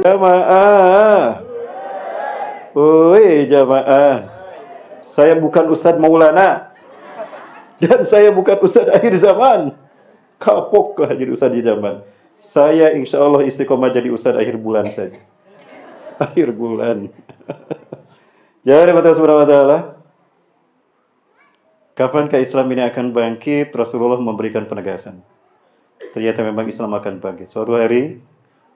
Jamaah. Woi jamaah. Saya bukan Ustadz Maulana. Dan saya bukan Ustadz akhir zaman. Kapoklah jadi Ustadz di zaman. Saya insya Allah istiqomah jadi Ustadz akhir bulan saja. Akhir bulan. Jadi Allah Subhanahu wa taala, kapankah Islam ini akan bangkit? Rasulullah memberikan penegasan. Ternyata memang Islam akan bangkit. Suatu hari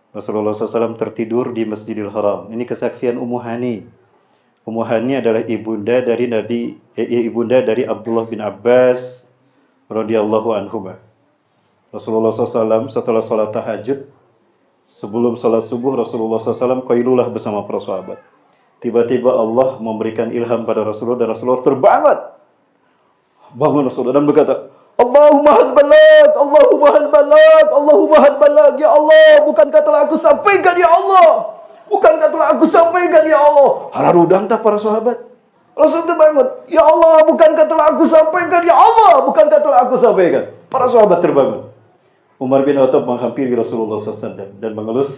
Rasulullah SAW tertidur di Masjidil Haram. Ini kesaksian Ummu Hani. Ummu Hani adalah ibunda dari Abdullah bin Abbas radhiyallahu anhu. Rasulullah SAW setelah salat tahajud, sebelum salat subuh, Rasulullah SAW qailulah bersama para sahabat. Tiba-tiba Allah memberikan ilham pada Rasulullah dan Rasulullah terbangun. Bangun Rasulullah dan berkata, Allahumma hal balag, Allahumma hal balag, Allahumma hal balag. Ya Allah, bukankah telah aku sampaikan ya Allah? Bukankah telah aku sampaikan ya Allah? Halarudang tak para sahabat. Rasul terbangun. Ya Allah, bukankah telah aku sampaikan ya Allah? Bukankah telah aku sampaikan? Para sahabat terbangun. Umar bin Khattab menghampiri Rasulullah SAW dan mengelus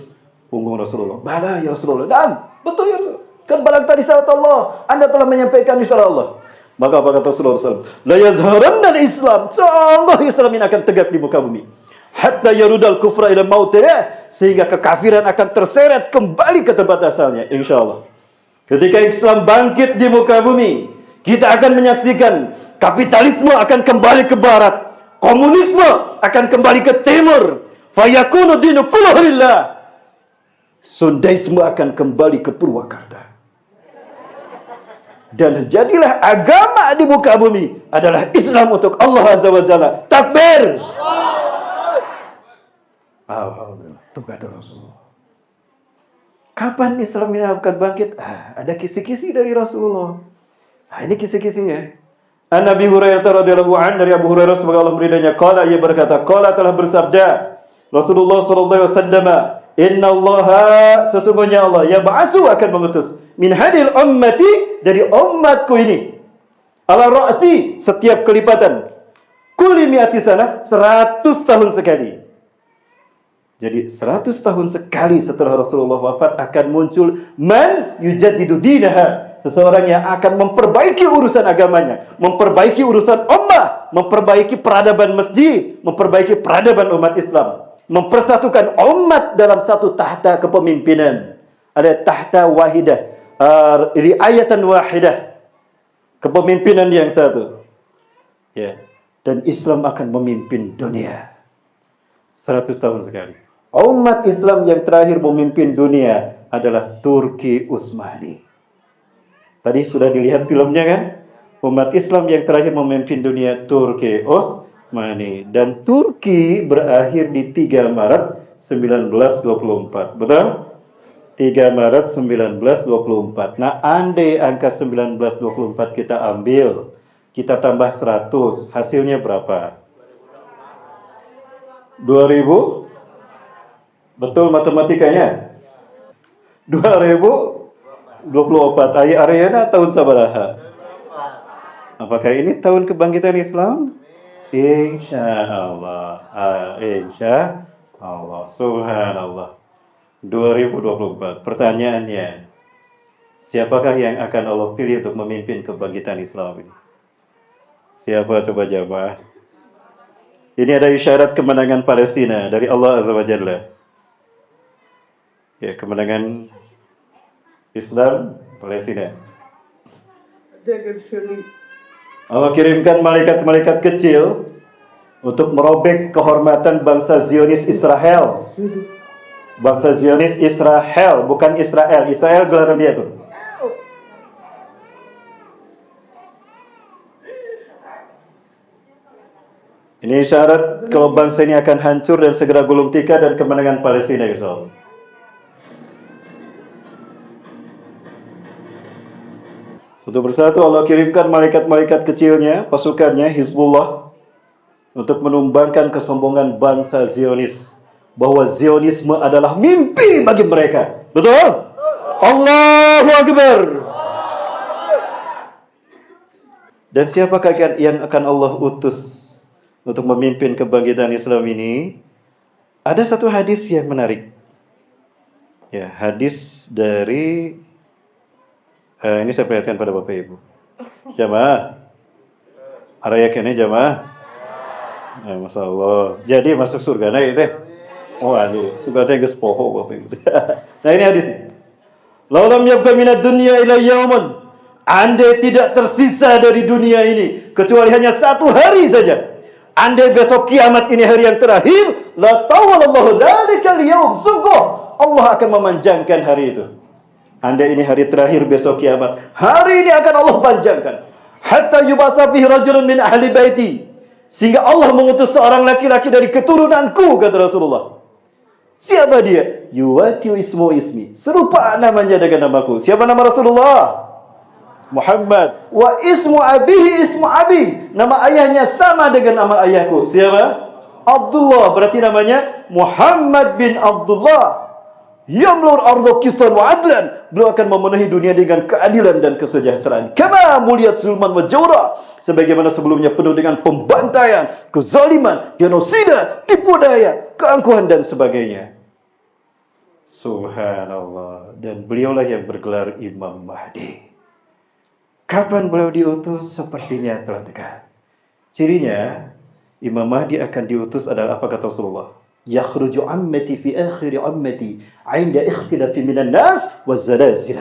punggung Rasulullah. Bala ya Rasulullah. Dan betul ya Rasulullah. Kan balang tadi syarat Allah. Anda telah menyampaikan syarat Allah. Maka apa kata Rasulullah SAW? La yazharanna al-Islam. Sungguh Islam ini akan tegak di muka bumi. Hatta yarudal kufra ila mautih. Sehingga kekafiran akan terseret kembali ke tempat asalnya. InsyaAllah. Ketika Islam bangkit di muka bumi, kita akan menyaksikan kapitalisme akan kembali ke barat. Komunisme akan kembali ke timur. Fayakunu dinu kulluhu lillah. Sundaisme akan kembali ke Purwakarta. Dan jadilah agama di muka bumi adalah Islam untuk Allah Azza wa Jalla. Takbir. Alhamdulillah. Itu kata Rasulullah. Kapan Islam ini akan bangkit? Ada kisi-kisi dari Rasulullah. Ini kisi-kisinya. An Nabi Hurairah radhiyallahu anhu, dari Abu Hurairah semoga Allah meridainya, qala, ia berkata, qala telah bersabda Rasulullah sallallahu alaihi wasallam, innallaha, sesungguhnya Allah yab'atsu akan mengutus min hadil ummati, dari umatku ini, ala ra'si, setiap kelipatan, kulli mi'ati sana, 100 tahun sekali. Jadi 100 tahun sekali setelah Rasulullah wafat akan muncul man yujaddidu dinaha, seseorang yang akan memperbaiki urusan agamanya, memperbaiki urusan ummah, memperbaiki peradaban masjid, memperbaiki peradaban umat Islam, mempersatukan umat dalam satu tahta kepemimpinan. Ada tahta wahidah, riayatan wahidah, kepemimpinan yang satu. Ya, dan Islam akan memimpin dunia 100 tahun sekali. Umat Islam yang terakhir memimpin dunia adalah Turki Utsmani. Tadi sudah dilihat filmnya kan? Umat Islam yang terakhir memimpin dunia Turki Utsmani. Dan Turki berakhir di 3 Maret 1924. Betul? 3 Maret 1924. Nah, andai angka 1924 kita ambil, kita tambah 100, hasilnya berapa? 2000? Betul matematikanya? 2024. Ariana tahun sabaraha? Apakah ini tahun kebangkitan Islam? Insya Allah. Insya Allah. Subhanallah. 2024. Pertanyaannya, siapakah yang akan Allah pilih untuk memimpin kebangkitan Islam ini? Siapa coba jawab? Ini ada isyarat kemenangan Palestina dari Allah Azza wa Jalla. Ya, kemenangan Islam Palestina. Allah kirimkan malaikat-malaikat kecil untuk merobek kehormatan bangsa Zionis Israel. Bangsa Zionis Israel, bukan Israel. Israel gelaran dia tuh. Ini syarat kalau bangsa ini akan hancur dan segera gulung tikar dan kemenangan Palestina insyaallah. Satu persatu Allah kirimkan malaikat-malaikat kecilnya, pasukannya, Hizbullah, untuk menumbangkan kesombongan bangsa Zionis. Bahwa Zionisme adalah mimpi bagi mereka. Betul? Allahu Akbar. Dan siapakah yang akan Allah utus untuk memimpin kebangkitan Islam ini? Ada satu hadis yang menarik. Ya, hadis dari ini saya perhatikan pada Bapak Ibu. Jamaah. Ara yakinnya jamaah. Masya Allah. Jadi masuk surga nah itu. Oh, ini surga geus poho Bapak Ibu. Nah, ini hadis. Laulam yabqa minad dunya ila yauman. Andai tidak tersisa dari dunia ini kecuali hanya satu hari saja. Andai besok kiamat ini hari yang terakhir, la tawalallahu dzalikal yaum. Sungguh Allah akan memanjangkan hari itu. Andai ini hari terakhir besok kiamat, hari ini akan Allah panjangkan. Hatta yubasa fihi rajulun min ahli baiti. Sehingga Allah mengutus seorang laki-laki dari keturunanku, kata Rasulullah. Siapa dia? Yuwatiu ismu ismi. Serupa namanya dengan namaku. Siapa nama Rasulullah? Muhammad. Wa ismu abihi ismu abi. Nama ayahnya sama dengan nama ayahku. Siapa? Abdullah. Berarti namanya Muhammad bin Abdullah. Yamlur ardo qistan wa adlan. Beliau akan memenuhi dunia dengan keadilan dan kesejahteraan. Kama muliyat zulman wa jawra. Sebagaimana sebelumnya penuh dengan pembantaian, kezaliman, genosida, tipu daya, keangkuhan dan sebagainya. Subhanallah. Dan beliaulah yang bergelar Imam Mahdi. Kapan beliau diutus? Sepertinya telah dekat. Cirinya Imam Mahdi akan diutus adalah apa kata Rasulullah? Yakhruju ammati fi akhir ammati 'inda ikhtilafi minan nas waz-zalazil.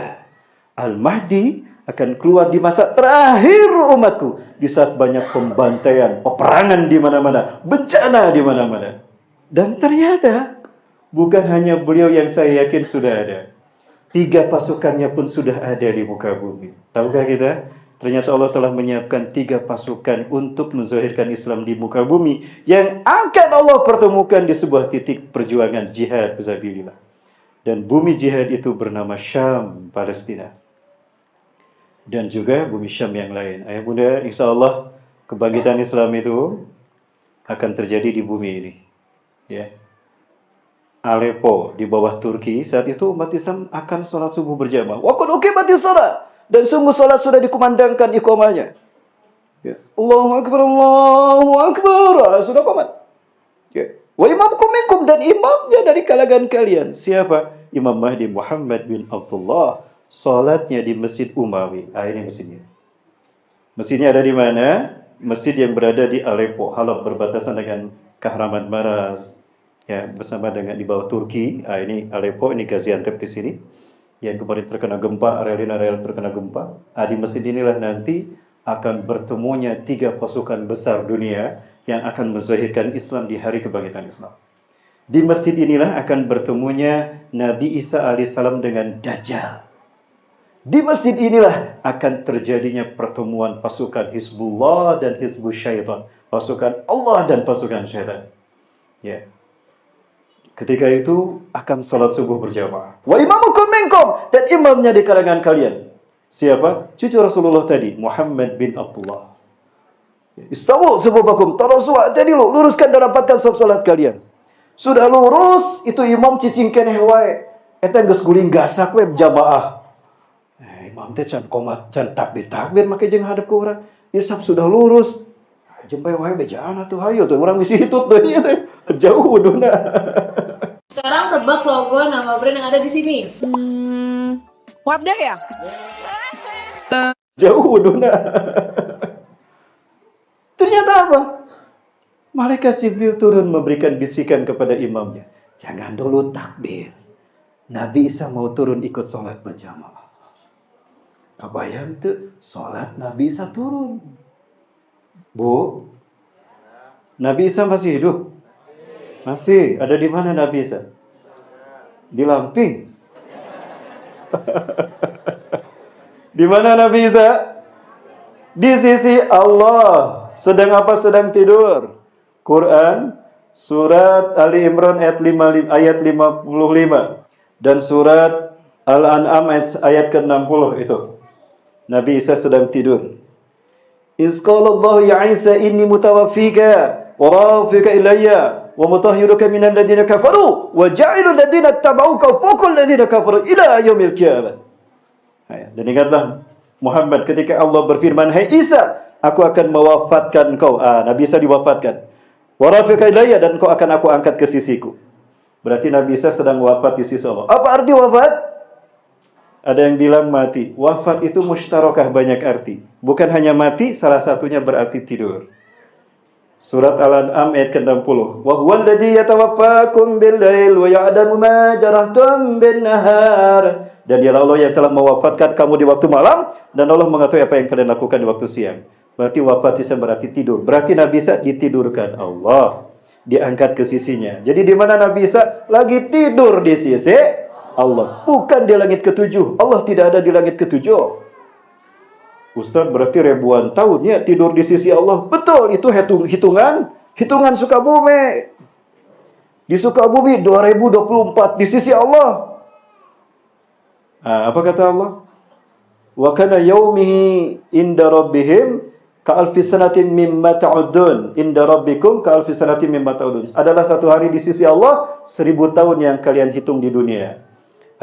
Al-Mahdi akan keluar di masa terakhir umatku, di saat banyak pembantaian, peperangan di mana-mana, bencana di mana-mana. Dan ternyata bukan hanya beliau yang saya yakin sudah ada. 3 pasukannya pun sudah ada di muka bumi. Tahukah kita? Ternyata Allah telah menyiapkan 3 pasukan untuk menzahirkan Islam di muka bumi yang akan Allah pertemukan di sebuah titik perjuangan jihad fisabilillah. Dan bumi jihad itu bernama Syam, Palestina. Dan juga bumi Syam yang lain. Ayah bunda, insya Allah kebangkitan Islam itu akan terjadi di bumi ini. Ya. Aleppo di bawah Turki, saat itu umat Islam akan sholat subuh berjamaah. Wa qad uqimatis shalah. Dan sungguh salat sudah dikumandangkan iqamahnya. Ya. Allahu Akbar, Allahu Akbar. Sudah qomat. Ya. Wa imamkum minkum, dan imamnya dari kalangan kalian. Siapa? Imam Mahdi Muhammad bin Abdullah. Salatnya di Masjid Umawi. Ini masjidnya. Masjidnya ada di mana? Masjid yang berada di Aleppo, Halab, berbatasan dengan Kahraman Maras. Ya, bersama dengan di bawah Turki. Ini Aleppo, ini Gaziantep di sini. Yang kemarin terkena gempa, area-area terkena gempa. Di masjid inilah nanti akan bertemunya 3 pasukan besar dunia yang akan menzahirkan Islam di hari kebangkitan Islam. Di masjid inilah akan bertemunya Nabi Isa alaihissalam dengan Dajjal. Di masjid inilah akan terjadinya pertemuan pasukan Hizbullah dan Hizbus Syaitan. Pasukan Allah dan pasukan syaitan. Ya. Ketika itu akan sholat subuh berjamaah. Wa imamukum minkum, dan imamnya di kalangan kalian. Siapa? Cucu Rasulullah tadi, Muhammad bin Abdullah. Istawu subuhakum, tarasu jadilu, luruskan dan rapatkan salat kalian. Sudah lurus, itu imam cicing keneh wae. Eta geus guling gasak we jamaah. Imam teh can qomat, can takbir make jeung hadap ke urang. Isap sudah lurus. Jempe wae bejaan atuh hayu tuh urang bisi hitut deui teh. Jauh wuduna. Sekarang tebak logo nama brand yang ada di sini. Wabdah ya? Jauh wuduna. Ternyata apa? Malaikat Jibril turun memberikan bisikan kepada imamnya. Jangan dulu takbir. Nabi Isa mau turun ikut sholat berjamaah. Kebayang tuh, sholat Nabi Isa turun. Bu, Nabi Isa masih hidup? Masih. Ada di mana Nabi Isa? Di Lamping. Di mana Nabi Isa? Di sisi Allah. Sedang apa? Sedang tidur. Quran surat Ali Imran ayat 55 dan surat Al-An'am ayat ke-60 itu. Nabi Isa sedang tidur. Iz qala Allah ya Isa inni mutawaffika wa rafika ilayya wa mutahhiruka minal ladina kafaru wa ja'ilul ladina tabauka fawqal ladina kafaru ila yaumil qiyamah. Dan ingatlah Muhammad ketika Allah berfirman, "Hai Isa, aku akan mewafatkan kau." Nabi Isa diwafatkan. "Wa rafika ilayya," dan kau akan aku angkat ke sisiku. Berarti Nabi Isa sedang wafat di sisi Allah. Apa arti wafat? Ada yang bilang mati. Wafat itu mustarakah, banyak arti. Bukan hanya mati, salah satunya berarti tidur. Surat Al-An'am ayat ke-60. Wa huwal ladzi yatawaffakum bil-lail wa ya'lamu ma jarahtum bin-nahar. Dan dialah Allah yang telah mewafatkan kamu di waktu malam, dan Allah mengetahui apa yang kalian lakukan di waktu siang. Berarti wafat Isa berarti tidur. Berarti Nabi Isa ditidurkan Allah, diangkat ke sisinya. Jadi di mana Nabi Isa lagi tidur di sisi Allah, bukan di langit ketujuh. Allah tidak ada di langit ketujuh. Ustaz, berarti ribuan tahun ya tidur di sisi Allah. Betul, itu hitungan Sukabumi. Di Sukabumi 2024 di sisi Allah. Apa kata Allah? Wa kana yaumihi inda rabbihim ka'alfi sanatin mimma ta'udun. Inda rabbikum ka'alfi sanatin mimma ta'udun. Adalah satu hari di sisi Allah 1000 tahun yang kalian hitung di dunia.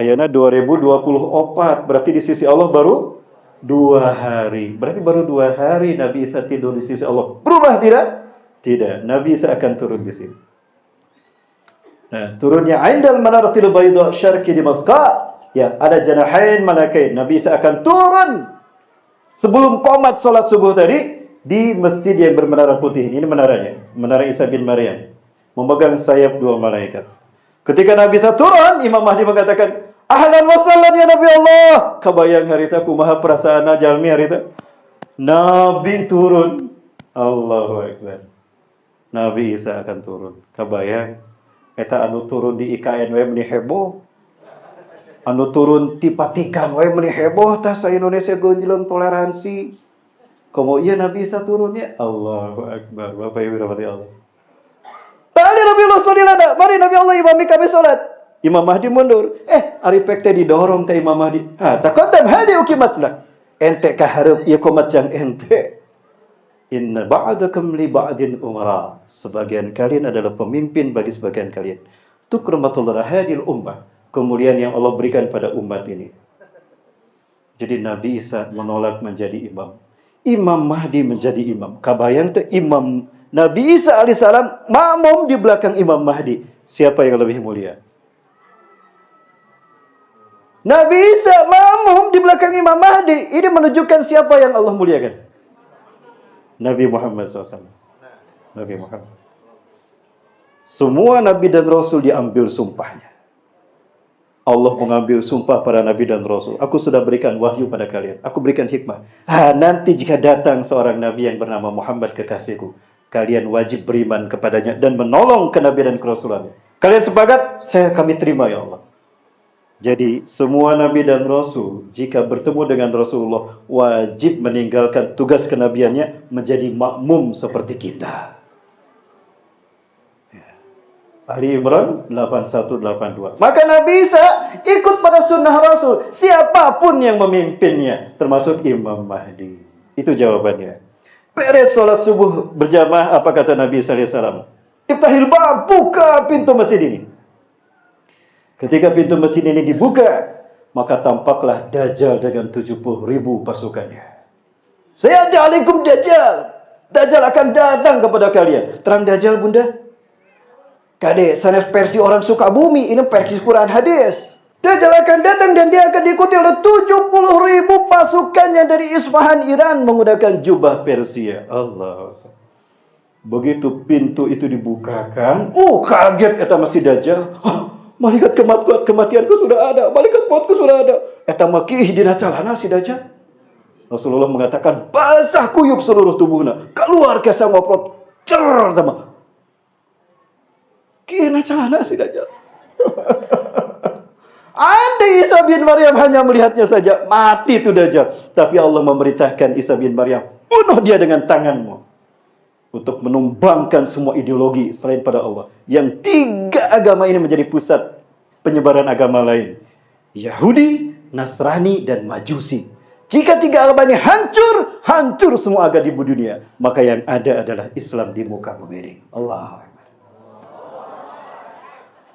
Ayana 2024, berarti di sisi Allah baru 2 hari. Berarti baru 2 hari Nabi Isa tidur di sisi Allah. Berubah tidak? Tidak. Nabi Isa akan turun di sini. Nah, turunnya indal manaratil bayda syarqi Damasqa. Ya, ada janahain malakain. Nabi Isa akan turun sebelum qomat salat subuh tadi di masjid yang bermenara putih. Ini menaranya, menara Isa bin Maryam. Memegang sayap 2 malaikat. Ketika Nabi Isa turun, Imam Mahdi mengatakan, ahlan wa sahlan ya Nabi Allah. Kabayang harita kumaha perasaan jalmi harita. Nabi turun. Allahu Akbar. Nabi Isa akan turun. Kabayang eta anu turun di IKN we meuni heboh. Anu turun ti Patikan we meuni heboh tah sa Indonesia gonjleung toleransi. Komo ieu Nabi Isa turunnya. Allahu Akbar. Bapak Ibu rahmati Allah. Tadi Nabi Allah sallallahu, mari Nabi Allah imami kami salat. Imam Mahdi mundur. Ari pek teh didorong teh Imam Mahdi. Taqaddam hadi ukimat lah. Ente kahareup ieu qomat jang ente. Inna ba'dakum li ba'din umara. Sebagian kalian adalah pemimpin bagi sebagian kalian. Tukramatul hadil ummah. Kemuliaan yang Allah berikan pada umat ini. Jadi Nabi Isa menolak menjadi imam. Imam Mahdi menjadi imam. Kabayang teh imam Nabi Isa alaihissalam makmum di belakang Imam Mahdi. Siapa yang lebih mulia? Nabi Isa makmum di belakang Imam Mahdi. Ini menunjukkan siapa yang Allah muliakan. Nabi Muhammad SAW. Nabi Muhammad. Semua Nabi dan Rasul diambil sumpahnya. Allah mengambil sumpah para Nabi dan Rasul. Aku sudah berikan wahyu pada kalian. Aku berikan hikmah. Nanti jika datang seorang Nabi yang bernama Muhammad kekasihku, kalian wajib beriman kepadanya dan menolong kenabian dan kerasulannya. Kalian sepakat? Kami terima ya Allah. Jadi semua Nabi dan Rasul jika bertemu dengan Rasulullah wajib meninggalkan tugas kenabiannya menjadi makmum seperti kita. Ali Imran 8182. Maka Nabi Isa ikut pada sunnah Rasul. Siapapun yang memimpinnya, termasuk Imam Mahdi. Itu jawabannya. Beres sholat subuh berjamaah, apa kata Nabi SAW? Iftahil bab, buka pintu masjid ini. Ketika pintu masjid ini dibuka, maka tampaklah Dajjal dengan 70.000 pasukannya. Sayaj'alukum Dajjal. Dajjal akan datang kepada kalian. Terang Dajjal, Bunda? Kade, sanes versi orang Sukabumi, ini versi Quran hadis. Dajjal akan datang dan dia akan diikuti oleh 70.000 pasukannya dari Isfahan, Iran menggunakan jubah Persia. Allah. Begitu pintu itu dibukakan, kaget eta masih Dajjal. Malaikat kematianku sudah ada, malaikat mautku sudah ada. Eta mah kieu dina calana si Dajjal. Rasulullah mengatakan, basah kuyup seluruh tubuhna, keluar ke sangoprot, cer sama. Kina celana si Dajjal. Andai Isa bin Maryam hanya melihatnya saja, mati itu Dajjal. Tapi Allah memerintahkan Isa bin Maryam, bunuh dia dengan tanganmu. Untuk menumbangkan semua ideologi selain pada Allah. Yang 3 agama ini menjadi pusat penyebaran agama lain. Yahudi, Nasrani, dan Majusi. Jika 3 agama ini hancur, hancur semua agama di dunia. Maka yang ada adalah Islam di muka bumi ini. Allah.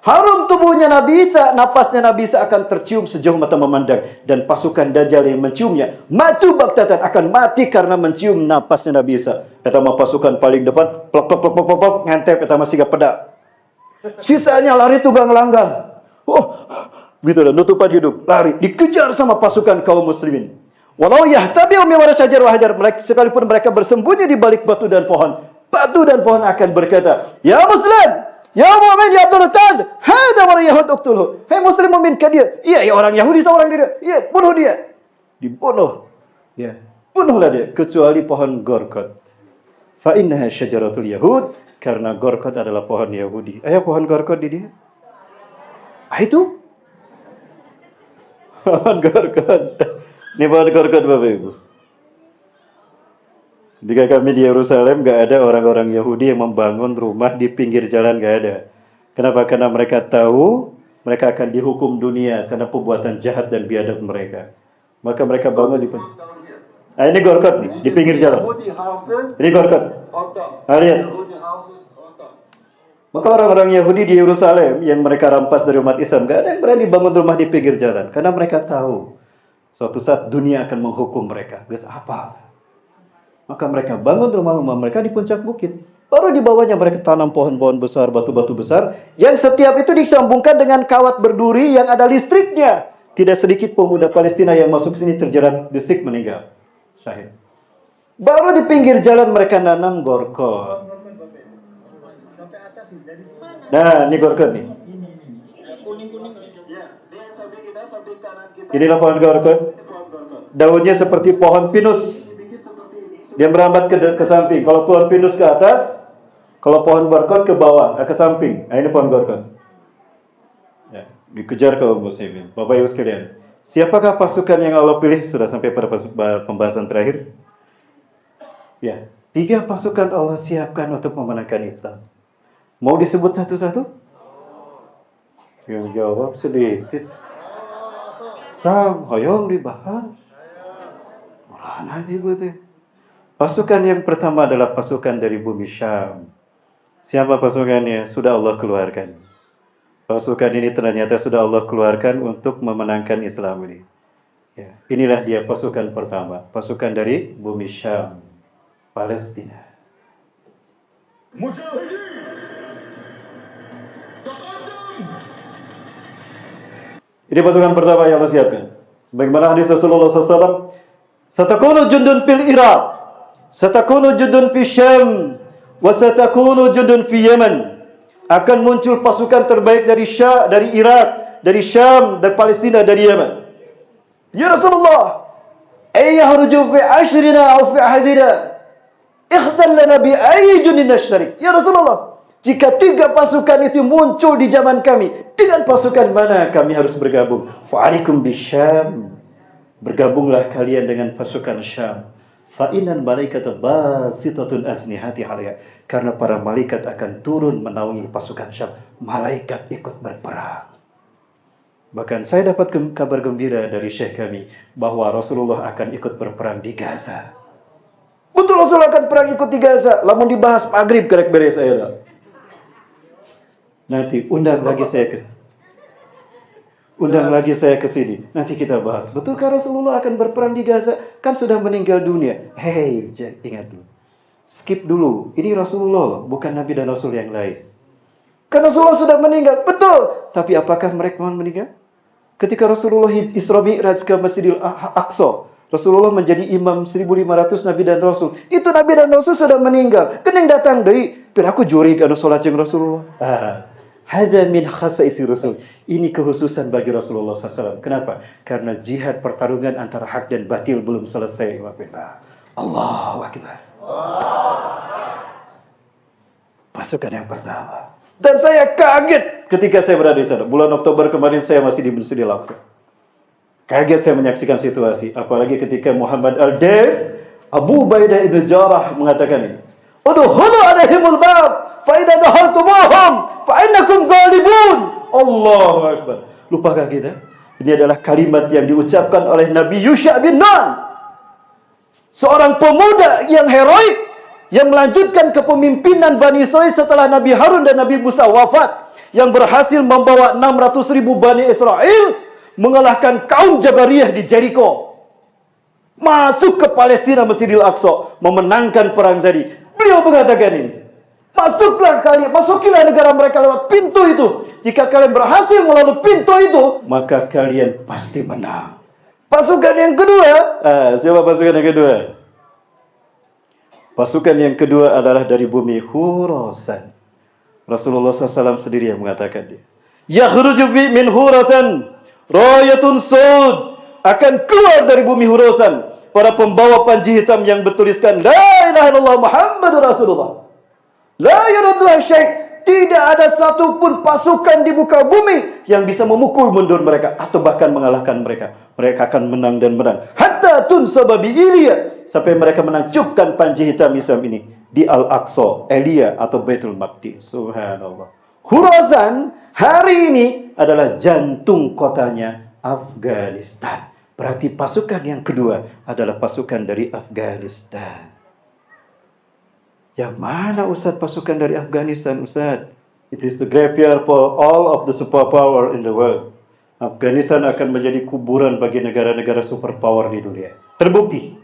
Harum tubuhnya Nabi Isa, napasnya Nabi Isa akan tercium sejauh mata memandang. Dan pasukan Dajjal yang menciumnya, matu baktatan akan mati karena mencium napasnya Nabi Isa. Eta mah pasukan paling depan, plok, ngantep, eta mah siga pedak. Sisanya lari tunggang langgang. Oh, gitu lah, nutupan hidung, lari, dikejar sama pasukan kaum muslimin. Walau yahtabi'u min wara syajar wa hajar, sekalipun mereka bersembunyi di balik batu dan pohon akan berkata, "Ya muslim, ya mu'min, ya turtan, hada wa yahud uqtulhu." Hai muslim mukmin ke dia. Iya, ya orang Yahudi seorang dia. Iya, bunuh dia. Dibunuh. Ya, bunuhlah dia kecuali pohon gorkot. Fa innaha syajaratul yahud, karena gorkot adalah pohon Yahudi. Ayo pohon gorkot di dia. Itu pohon gorkot. Ini pohon gorkot Bapak Ibu. Ketika kami di Yerusalem, gak ada orang-orang Yahudi yang membangun rumah di pinggir jalan, gak ada. Kenapa? Karena mereka tahu mereka akan dihukum dunia karena perbuatan jahat dan biadab mereka. Maka mereka bangun di nah, ini gorkot nih, di pinggir jalan. Ini gorkot. Lihat. Maka orang-orang Yahudi di Yerusalem yang mereka rampas dari umat Islam, gak ada yang berani bangun rumah di pinggir jalan. Karena mereka tahu suatu saat dunia akan menghukum mereka. Guys, apa? Maka mereka bangun rumah-rumah mereka di puncak bukit. Baru di bawahnya mereka tanam pohon-pohon besar, batu-batu besar. Yang setiap itu disambungkan dengan kawat berduri yang ada listriknya. Tidak sedikit pemuda Palestina yang masuk sini terjerat listrik meninggal. Syahid. Baru di pinggir jalan mereka nanam gorkot. Nah, ini gorkot nih. Inilah pohon gorkot. Daunnya seperti pohon pinus. Dia merambat ke samping. Kalau pohon pinus ke atas, kalau pohon gorkot ke bawah, ke samping. Nah, ini pohon gorkot. Ya, dikejar kaum muslimin. Bapak Ibu sekalian, siapakah pasukan yang Allah pilih? Sudah sampai pada pembahasan terakhir. Ya, 3 pasukan Allah siapkan untuk memenangkan Islam. Mau disebut satu-satu? Yang jawab sedikit. Hoyong dibahas. Mana nanti pasukan yang pertama adalah pasukan dari bumi Syam. Siapa pasukannya? Sudah Allah keluarkan. Pasukan ini ternyata sudah Allah keluarkan untuk memenangkan Islam ini. Ya, inilah dia pasukan pertama. Pasukan dari bumi Syam, Palestina. Ini pasukan pertama yang Allah siapkan. Sebagaimana hadis Rasulullah SAW, "Satakunu jundun fil Iraq, satakunu jundun fi Syam, wa satakunu jundun fi Yaman." Akan muncul pasukan terbaik dari Irak, dari Syam, dari Palestina, dari Yaman. Ya Rasulullah, ayyakhruju fi ashrina aw fi ahadina, ikhtar lana bi ayyi jundin nashtarik. Ya Rasulullah, jika 3 pasukan itu muncul di zaman kami, dengan pasukan mana kami harus bergabung? Fa'alikum bisyam. Bergabunglah kalian dengan pasukan Syam. Fa'inan malaikata basitatun aznihati alaiha. Karena para malaikat akan turun menaungi pasukan Syam. Malaikat ikut berperang. Bahkan saya dapat kabar gembira dari syekh kami bahwa Rasulullah akan ikut berperang di Gaza. Betul, Rasulullah akan perang ikut di Gaza. Lamun dibahas maghrib kerek beres saya. Nanti undang lagi saya ke sini. Nanti kita bahas. Betulkah Rasulullah akan berperang di Gaza? Kan sudah meninggal dunia. Hei, ingat dulu. Skip dulu. Ini Rasulullah loh, bukan Nabi dan Rasul yang lain. Kan Rasulullah sudah meninggal. Betul. Tapi apakah mereka meninggal? Ketika Rasulullah Isra Mi'raj ke Masjidil Aqsa, Rasulullah menjadi imam 1.500 Nabi dan Rasul. Itu Nabi dan Rasul sudah meninggal. Kening datang deui. Tapi aku juri karena sholat jeung Rasulullah. Hadza min khasaisi Rasul. Ini kekhususan bagi Rasulullah SAW. Kenapa? Karena jihad pertarungan antara hak dan batil belum selesai. Allahu Akbar. Pasukan yang pertama. Dan saya kaget ketika saya berada di sana. Bulan Oktober kemarin saya masih di Masjidil Aqsa. Kaget saya menyaksikan situasi. Apalagi ketika Muhammad Al-Def, Abu Ubaidah ibn Jarrah mengatakan ini. Udkhulu alaihimul bab, fa idza dakhaltumuhum fa innakum ghalibun. Allahu Akbar. Lupakah kita? Ini adalah kalimat yang diucapkan oleh Nabi Yusha bin Nun. Seorang pemuda yang heroik yang melanjutkan kepemimpinan Bani Israel setelah Nabi Harun dan Nabi Musa wafat, yang berhasil membawa 600.000 Bani Israel mengalahkan kaum Jabariyah di Jericho, masuk ke Palestina, Masjidil Aqsa, memenangkan perang tadi. Beliau mengatakan ini, Masuklah kalian, masukilah negara mereka lewat pintu itu. Jika kalian berhasil melalui pintu itu, maka kalian pasti menang. Pasukan yang kedua, siapa pasukan yang kedua? Pasukan yang kedua adalah dari bumi Khurasan. Rasulullah SAW sendiri yang mengatakan dia. Yakhruju min Khurasan rayatun sud, akan keluar dari bumi Khurasan para pembawa panji hitam yang bertuliskan La ilaha illallah Muhammadur Rasulullah. La yarudduha syai'. Tidak ada satupun pasukan di muka bumi yang bisa memukul mundur mereka atau bahkan mengalahkan mereka. Mereka akan menang dan menang. Hatta tunsaba bi Ilya, sampai mereka menancapkan panji hitam Islam ini di Al-Aqsa, Elia atau Baitul Maqdis. Subhanallah. Khurasan hari ini adalah jantung kotanya Afghanistan. Berarti pasukan yang kedua adalah pasukan dari Afghanistan. Yang mana Ustaz pasukan dari Afghanistan, Ustaz? It is the graveyard for all of the superpower in the world. Afghanistan akan menjadi kuburan bagi negara-negara superpower di dunia. Terbukti.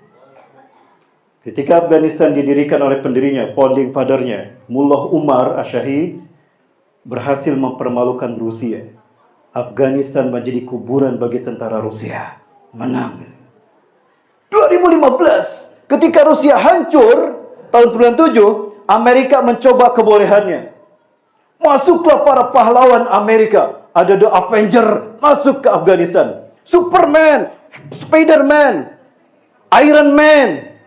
Ketika Afghanistan didirikan oleh pendirinya, founding fathernya, Mullah Umar Asyahid, berhasil mempermalukan Rusia. Afghanistan menjadi kuburan bagi tentara Rusia. Menang. 2015, ketika Rusia hancur, tahun 97, Amerika mencoba kebolehannya. Masuklah para pahlawan Amerika. Ada The Avenger masuk ke Afghanistan. Superman, Spiderman, Iron Man,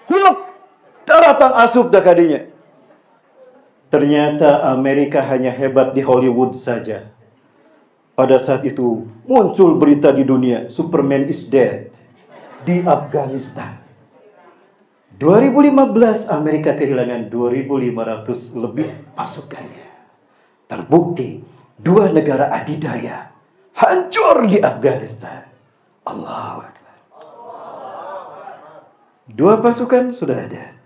Hulk, datang asup dah kadinya. Ternyata Amerika hanya hebat di Hollywood saja. Pada saat itu muncul berita di dunia, Superman is dead di Afghanistan. 2015 Amerika kehilangan 2.500 lebih pasukannya. Terbukti dua negara adidaya hancur di Afghanistan. Allahu Akbar. Dua pasukan sudah ada.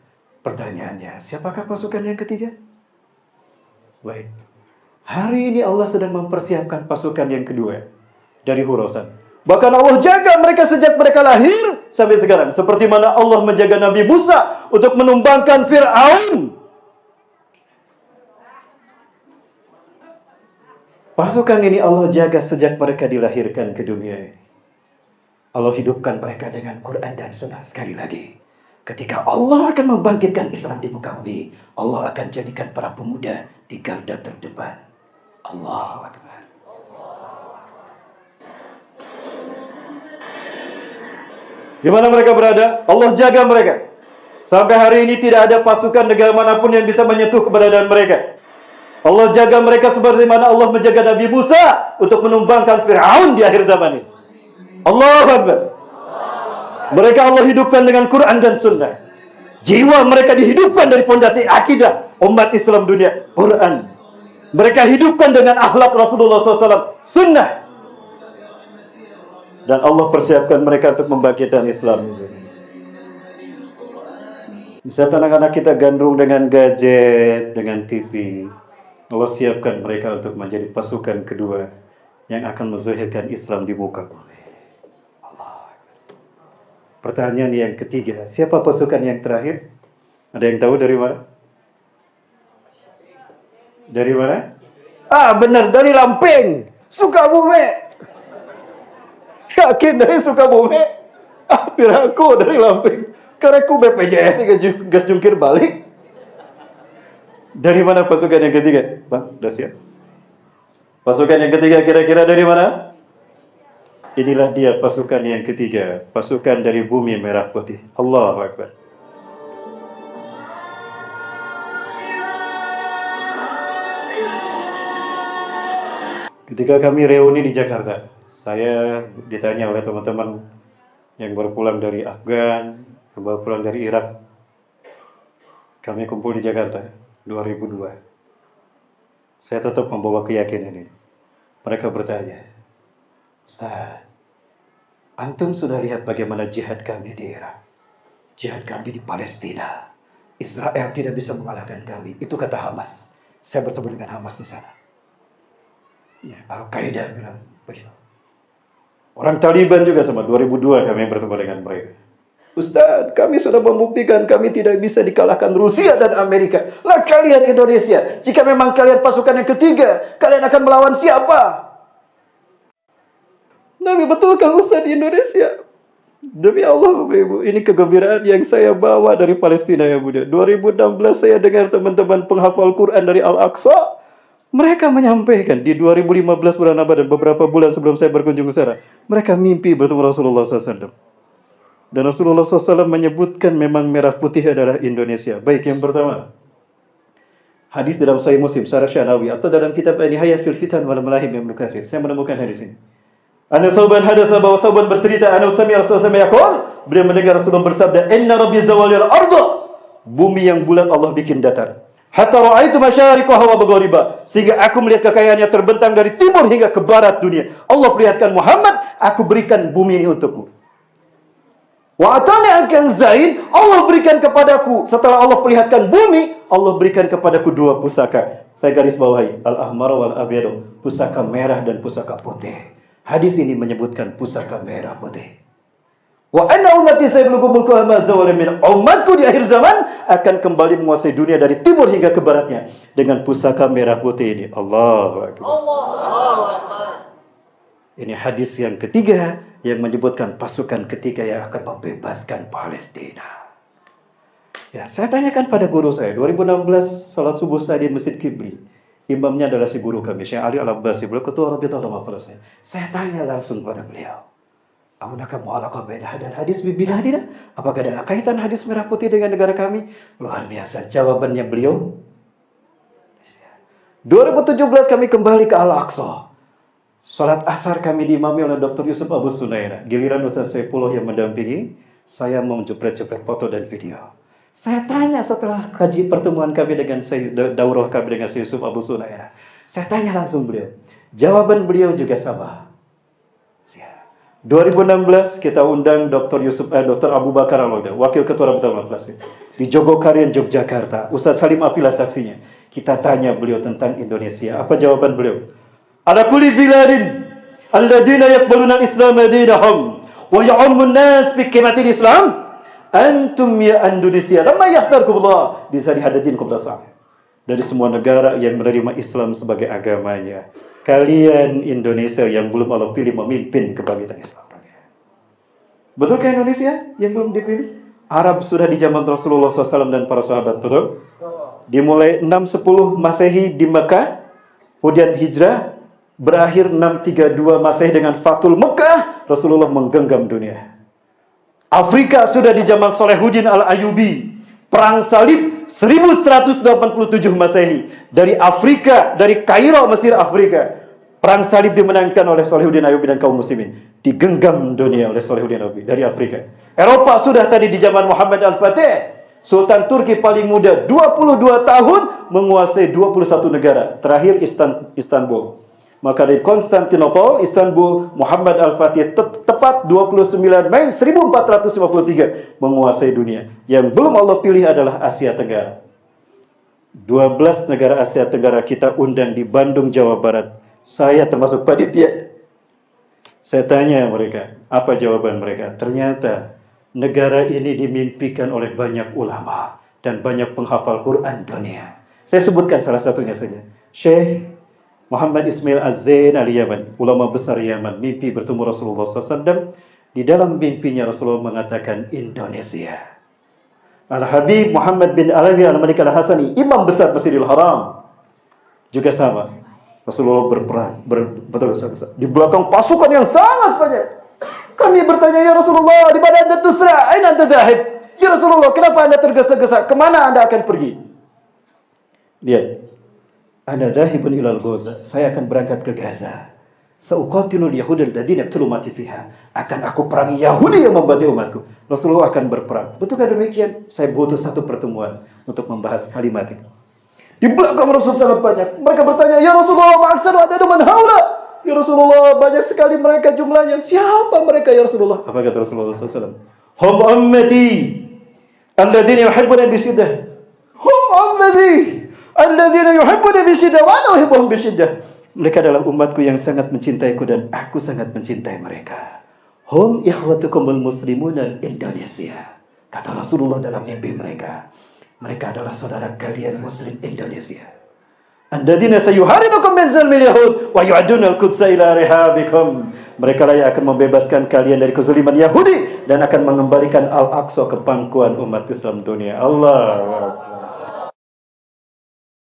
Pertanyaannya, siapakah pasukan yang ketiga? Baik. Hari ini Allah sedang mempersiapkan pasukan yang kedua dari Khurasan. Bahkan Allah jaga mereka sejak mereka lahir sampai sekarang. Seperti mana Allah menjaga Nabi Musa untuk menumbangkan Fir'aun. Pasukan ini Allah jaga sejak mereka dilahirkan ke dunia ini. Allah hidupkan mereka dengan Quran dan Sunnah. Sekali lagi, ketika Allah akan membangkitkan Islam di muka bumi, Allah akan jadikan para pemuda di garda terdepan. Allahu Akbar. Di mana mereka berada? Allah jaga mereka. Sampai hari ini tidak ada pasukan negara manapun yang bisa menyentuh keberadaan mereka. Allah jaga mereka seperti mana Allah menjaga Nabi Musa untuk menumbangkan Fir'aun di akhir zaman ini. Allahu Akbar. Mereka Allah hidupkan dengan Quran dan Sunnah. Jiwa mereka dihidupkan dari fondasi akidah umat Islam dunia, Quran. Mereka hidupkan dengan akhlak Rasulullah SAW, Sunnah. Dan Allah persiapkan mereka untuk membangkitkan Islam. Bisa anak-anak kita gandrung dengan gadget, dengan TV. Allah siapkan mereka untuk menjadi pasukan kedua yang akan menzahirkan Islam di muka bumi. Allah. Pertanyaan yang ketiga, siapa pasukan yang terakhir? Ada yang tahu dari mana? Dari mana? Benar, dari Lamping, Sukabumi. Yakin dari Sukabumi? Piraku dari Lamping. Karena ku BPJS gas jungkir balik. Dari mana pasukan yang ketiga? Bang, udah siap? Pasukan yang ketiga kira-kira dari mana? Inilah dia pasukan yang ketiga. Pasukan dari bumi merah putih. Allahu Akbar. Ketika kami reuni di Jakarta, saya ditanya oleh teman-teman yang baru pulang dari Afgan, yang baru pulang dari Irak. Kami kumpul di Jakarta 2002. Saya tetap membawa keyakinan ini. Mereka bertanya, Ustaz, antum sudah lihat bagaimana jihad kami di Irak, jihad kami di Palestina. Israel tidak bisa mengalahkan kami. Itu kata Hamas. Saya bertemu dengan Hamas di sana. Ya, Al-Qaeda bilang begitu. Orang Taliban juga sama. 2002 kami bertemu dengan mereka. Ustaz, kami sudah membuktikan kami tidak bisa dikalahkan Rusia dan Amerika. Lah kalian Indonesia, jika memang kalian pasukan yang ketiga, kalian akan melawan siapa? Nabi, betulkah Ustaz di Indonesia? Demi Allah Bapak Ibu, ini kegembiraan yang saya bawa dari Palestina ya Bunda. 2016 saya dengar teman-teman penghafal Quran dari Al-Aqsa. Mereka menyampaikan di 2015 bulan Ramadan, beberapa bulan sebelum saya berkunjung ke sana. Mereka mimpi bertemu Rasulullah SAW. Dan Rasulullah SAW menyebutkan memang merah putih adalah Indonesia. Baik, yang pertama. Hadis dalam Sahih Muslim, Syarah Syanawi, atau dalam kitab An-Nihayah fil Fitan wal Malahib Ibnu Katsir. Saya menemukan hadis ini. Anna Sauban hadasa bahwa Sauban bercerita, Anna sami Rasulullah yaqul, beliau mendengar Rasulullah bersabda, "Inna rabbi zawalil ardh." Bumi yang bulat Allah bikin datar. Hatta ra'aitu masyariqaha wa maghariba, sehingga aku melihat kekayaannya terbentang dari timur hingga ke barat dunia. Allah perlihatkan Muhammad, aku berikan bumi ini untukmu. Wa atani ankan zain, Allah berikan kepadaku, setelah Allah perlihatkan bumi, Allah berikan kepadaku dua pusaka. Saya garis bawahi, al-ahmar wal abyad, pusaka merah dan pusaka putih. Hadis ini menyebutkan pusaka merah putih. Wa anna ummati sayablugu mulkuha ma zawala min, umatku di akhir zaman akan kembali menguasai dunia dari timur hingga ke baratnya dengan pusaka merah putih ini. Allahu akbar. Allahu akbar. Ini hadis yang ketiga yang menyebutkan pasukan ketiga yang akan membebaskan Palestina. Ya, saya tanyakan pada guru saya, 2016 salat subuh saya di Masjid Kibli. Imamnya adalah si guru kami, Syekh Ali Al-Abbasi, beliau ketua Rabitah Ulama Palestina. Saya tanya langsung pada beliau, "Apakah mu'alaqah baina hadal hadis bi biladina?" Apakah ada kaitan hadis merah putih dengan negara kami? Luar biasa jawabannya beliau. 2017 kami kembali ke Al-Aqsa. Salat asar kami diimami oleh Dr. Yusuf Abu Sunaira. Giliran Ustaz Saifullah yang mendampingi, saya menjepret-jepret foto dan video. Saya tanya setelah kaji pertemuan kami dengan daurah kami dengan Yusuf Abu Sunaira. Saya tanya langsung beliau. Jawaban beliau juga sama. 2016 kita undang Dr. Abu Bakar Al-Wada, Wakil Ketua Rabitah Ulama Palestina, di Jogokarian, Yogyakarta. Ustaz Salim Afilah saksinya. Kita tanya beliau tentang Indonesia. Apa jawaban beliau? Ala kulli biladin alladina yaqbaluna al-islam dinahum wa ya'ummun nas bi kalimatil islam antum ya Indonesia lama yahtarkumullah di sari hadadin qabla sa'ah. Dari semua negara yang menerima Islam sebagai agamanya, kalian Indonesia yang belum Allah pilih memimpin kebangkitan Islam. Betulkah Indonesia yang belum dipilih? Arab sudah di zaman Rasulullah SAW dan para sahabat, betul? Dimulai 610 Masehi di Mekah, kemudian hijrah, berakhir 632 Masehi dengan Fathul Mekah, Rasulullah menggenggam dunia. Afrika sudah di zaman Salahuddin Al-Ayyubi, perang salib 1187 Masehi. Dari Afrika, dari Kairo, Mesir, Afrika, perang salib dimenangkan oleh Salahuddin Ayyubi dan kaum muslimin. Digenggam dunia oleh Salahuddin Ayyubi dari Afrika. Eropa sudah tadi di zaman Muhammad Al-Fatih, Sultan Turki paling muda, 22 tahun menguasai 21 negara. Terakhir Istanbul. Maka dari Konstantinopel, Istanbul, Muhammad Al-Fatih tepat 29 Mei 1453 menguasai dunia. Yang belum Allah pilih adalah Asia Tenggara. 12 negara Asia Tenggara kita undang di Bandung, Jawa Barat. Saya termasuk panitia. Saya tanya mereka, apa jawaban mereka? Ternyata negara ini dimimpikan oleh banyak ulama dan banyak penghafal Quran dunia. Saya sebutkan salah satunya saja. Syekh Muhammad Ismail Az-Zain Al-Yamani, ulama besar Yaman, mimpi bertemu Rasulullah SAW. Di dalam mimpinya Rasulullah mengatakan Indonesia. Al-Habib Muhammad bin Alawi Al-Malik Al-Hasani, imam besar Masjidil Haram, juga sama. Rasulullah berperang, betul-betul di belakang pasukan yang sangat banyak. Kami bertanya, ya Rasulullah, di mana anda tusra? Aina anta dhahib? Ya Rasulullah, kenapa anda tergesa-gesa? Kemana anda akan pergi? Lihat. Ana dhahibun ilal Gaza. Saya akan berangkat ke Gaza. Sauqatilul yahud alladziina yaqtulu ummati fiha. Akan aku perangi Yahudi yang membantu umatku. Rasulullah akan berperang. Betulkah demikian? Saya butuh satu pertemuan untuk membahas kalimat itu. Di belakang Rasul sangat banyak. Mereka bertanya, ya Rasulullah, ma'aksadu adadu man haula? Ya Rasulullah, banyak sekali mereka jumlahnya. Siapa mereka ya Rasulullah? Apa kata Rasulullah SAW? Hum ummati alladziina yuhibbuna bisyiddah. Hum ummati alladzina yuhibbuna bisyiddah wa ana uhibbuhum bisyiddah. Mereka adalah umatku yang sangat mencintaiku dan aku sangat mencintai mereka. Hum ikhwatukumul muslimun Indonesia. Kata Rasulullah dalam mimpi mereka. Mereka adalah saudara kalian Muslim Indonesia. Alladzina sayuharibukum min zulmil yahud wa yu'aduna al-qudsa ila rihabikum. Mereka lah yang akan membebaskan kalian dari kezuliman Yahudi dan akan mengembalikan Al-Aqsa ke pangkuan umat Islam dunia. Allah.